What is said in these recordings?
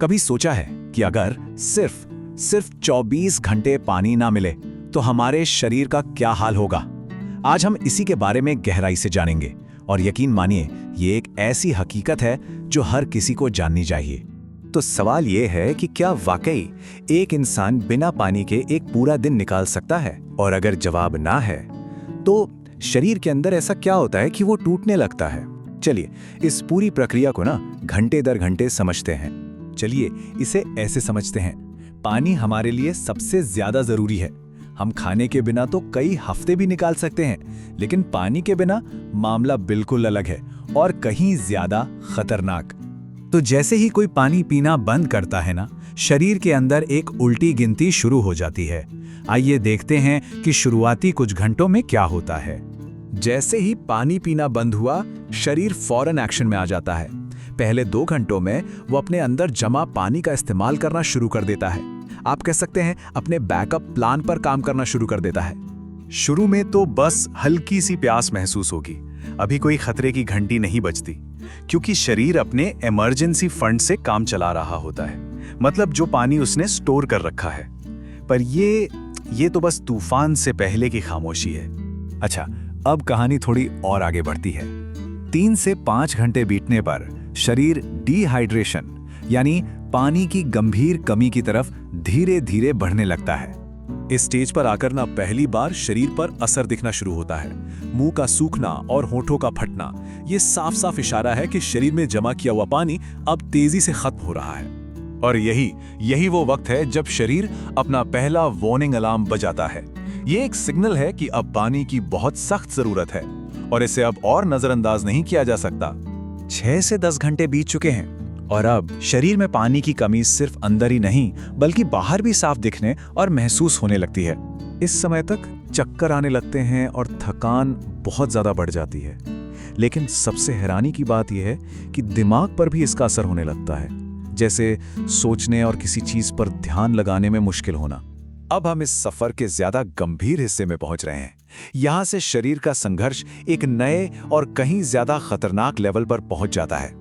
कभी सोचा है कि अगर सिर्फ 24 घंटे पानी ना मिले तो हमारे शरीर का क्या हाल होगा? आज हम इसी के बारे में गहराई से जानेंगे और यकीन मानिए ये एक ऐसी हकीकत है जो हर किसी को जाननी चाहिए। तो सवाल ये है कि क्या वाकई एक इंसान बिना पानी के एक पूरा दिन निकाल सकता है? और अगर जवाब ना है तो शरीर के अंदर ऐसा क्या होता है कि वो टूटने लगता है? चलिए इस पूरी प्रक्रिया को ना घंटे दर घंटे समझते हैं। चलिए इसे ऐसे समझते हैं, पानी हमारे लिए सबसे ज्यादा जरूरी है। हम खाने के बिना तो कई हफ्ते भी निकाल सकते हैं, लेकिन पानी के बिना मामला बिल्कुल अलग है और कहीं ज्यादा खतरनाक। तो जैसे ही कोई पानी पीना बंद करता है ना, शरीर के अंदर एक उल्टी गिनती शुरू हो जाती है। आइए देखते हैं कि शुरुआती कुछ घंटों में क्या होता है। जैसे ही पानी पीना बंद हुआ, शरीर फौरन एक्शन में आ जाता है। पहले 2 घंटों में वो अपने अंदर जमा पानी का इस्तेमाल करना शुरू कर देता है। आप कह सकते हैं अपने बैकअप प्लान पर काम करना शुरू कर देता है। शुरू में तो बस हल्की सी प्यास महसूस होगी, अभी कोई खतरे की घंटी नहीं बजती, क्योंकि शरीर अपने इमरजेंसी फंड से काम चला रहा होता है, मतलब जो पानी उसने स्टोर कर रखा है। पर ये तो बस तूफान से पहले की खामोशी है। अच्छा, अब कहानी थोड़ी और आगे बढ़ती है। 3 से 5 घंटे बीतने पर शरीर डिहाइड्रेशन यानी पानी की गंभीर कमी की तरफ धीरे धीरे बढ़ने लगता है। इस स्टेज पर आकर ना पहली बार शरीर पर असर दिखना शुरू होता है। मुंह का सूखना और होठों का फटना, ये साफ साफ इशारा है कि शरीर में जमा किया हुआ पानी अब तेजी से खत्म हो रहा है। और यही वो वक्त है जब शरीर अपना पहला वार्निंग अलार्म बजाता है। ये एक सिग्नल है कि अब पानी की बहुत सख्त जरूरत है और इसे अब और नजरअंदाज नहीं किया जा सकता। 6 से 10 घंटे बीत चुके हैं और अब शरीर में पानी की कमी सिर्फ अंदर ही नहीं बल्कि बाहर भी साफ दिखने और महसूस होने लगती है। इस समय तक चक्कर आने लगते हैं और थकान बहुत ज्यादा बढ़ जाती है। लेकिन सबसे हैरानी की बात यह है कि दिमाग पर भी इसका असर होने लगता है, जैसे सोचने और किसी चीज पर ध्यान लगाने में मुश्किल होना। अब हम इस सफर के ज्यादा गंभीर हिस्से में पहुंच रहे हैं। यहां से शरीर का संघर्ष एक नए और कहीं ज्यादा खतरनाक लेवल पर पहुंच जाता है।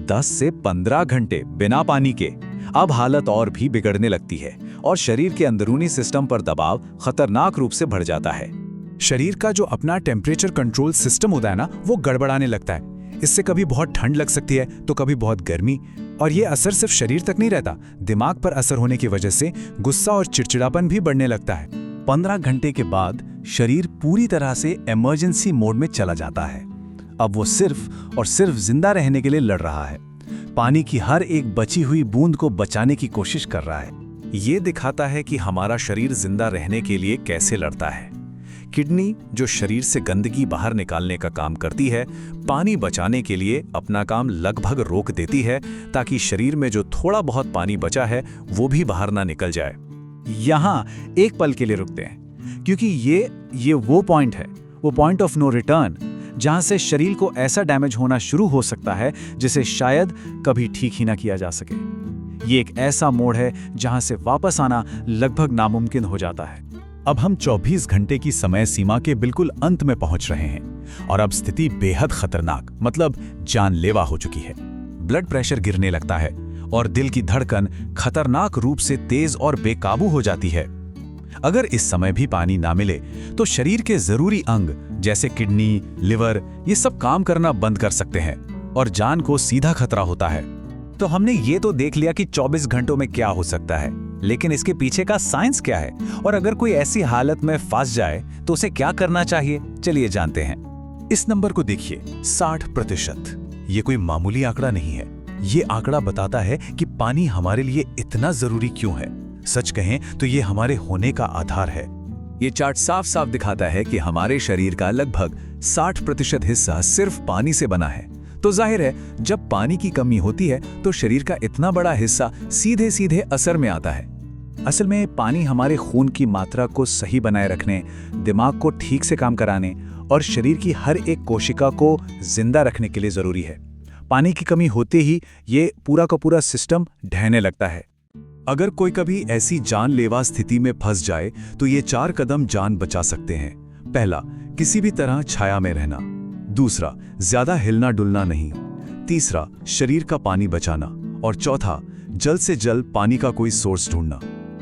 10 से 15 घंटे बिना पानी के अब हालत और भी बिगड़ने लगती है और शरीर के अंदरूनी सिस्टम पर दबाव खतरनाक रूप से बढ़ जाता है। शरीर का जो अपना टेम्परेचर कंट्रोल सिस्टम होता है ना, वो गड़बड़ाने लगता है। इससे कभी बहुत ठंड लग सकती है तो कभी बहुत गर्मी, और ये असर सिर्फ शरीर तक नहीं रहता, दिमाग पर असर होने की वजह से गुस्सा और चिड़चिड़ापन भी बढ़ने लगता है। 15 घंटे के बाद शरीर पूरी तरह से इमरजेंसी मोड में चला जाता है। अब वो सिर्फ और सिर्फ जिंदा रहने के लिए लड़ रहा है, पानी की हर एक बची हुई बूंद को बचाने की कोशिश कर रहा है। ये दिखाता है कि हमारा शरीर जिंदा रहने के लिए कैसे लड़ता है। किडनी, जो शरीर से गंदगी बाहर निकालने का काम करती है, पानी बचाने के लिए अपना काम लगभग रोक देती है ताकि शरीर में जो थोड़ा बहुत पानी बचा है वो भी बाहर ना निकल जाए। यहाँ एक पल के लिए रुकते हैं, क्योंकि ये वो पॉइंट है, वो पॉइंट ऑफ नो रिटर्न, जहां से शरीर को ऐसा डैमेज होना शुरू हो सकता है जिसे शायद कभी ठीक ही ना किया जा सके। ये एक ऐसा मोड़ है जहां से वापस आना लगभग नामुमकिन हो जाता है। अब हम 24 घंटे की समय सीमा के बिल्कुल अंत में पहुंच रहे हैं और अब स्थिति बेहद खतरनाक, मतलब जानलेवा हो चुकी है। ब्लड प्रेशर गिरने लगता है और दिल की धड़कन खतरनाक रूप से तेज और बेकाबू हो जाती है। अगर इस समय भी पानी ना मिले तो शरीर के जरूरी अंग जैसे किडनी, लिवर, ये सब काम करना बंद कर सकते हैं और जान को सीधा खतरा होता है। तो हमने ये तो देख लिया कि 24 घंटों में क्या हो सकता है, लेकिन इसके पीछे का साइंस क्या है और अगर कोई ऐसी हालत में फंस जाए तो उसे क्या करना चाहिए, चलिए जानते हैं। इस नंबर को देखिए, 60%। ये कोई मामूली आंकड़ा नहीं है। ये आंकड़ा बताता है कि पानी हमारे लिए इतना जरूरी क्यों है। सच कहें तो ये हमारे होने का आधार है। ये चार्ट साफ साफ दिखाता है कि हमारे शरीर का लगभग 60% हिस्सा सिर्फ पानी से बना है। तो जाहिर है जब पानी की कमी होती है तो शरीर का इतना बड़ा हिस्सा सीधे सीधे असर में आता है। असल में पानी हमारे खून की मात्रा को सही बनाए रखने, दिमाग को ठीक से काम कराने और शरीर की हर एक कोशिका को जिंदा रखने के लिए जरूरी है। पानी की कमी होते ही ये पूरा का पूरा सिस्टम ढहने लगता है। अगर कोई कभी ऐसी जानलेवा स्थिति में फंस जाए तो ये 4 कदम जान बचा सकते हैं। पहला, किसी भी तरह छाया में रहना। दूसरा, ज्यादा हिलना डुलना नहीं। तीसरा, शरीर का पानी बचाना। और चौथा, जल्द से जल्द पानी का कोई सोर्स ढूंढना।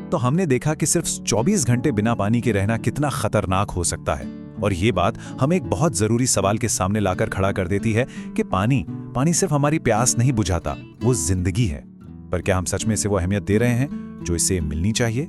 तो हमने देखा कि सिर्फ 24 घंटे बिना पानी के रहना कितना खतरनाक हो सकता है। और ये बात हमें एक बहुत जरूरी सवाल के सामने लाकर खड़ा कर देती है कि पानी सिर्फ हमारी प्यास नहीं बुझाता, वो जिंदगी है। पर क्या हम सच में इसे वो अहमियत दे रहे हैं जो इसे मिलनी चाहिए?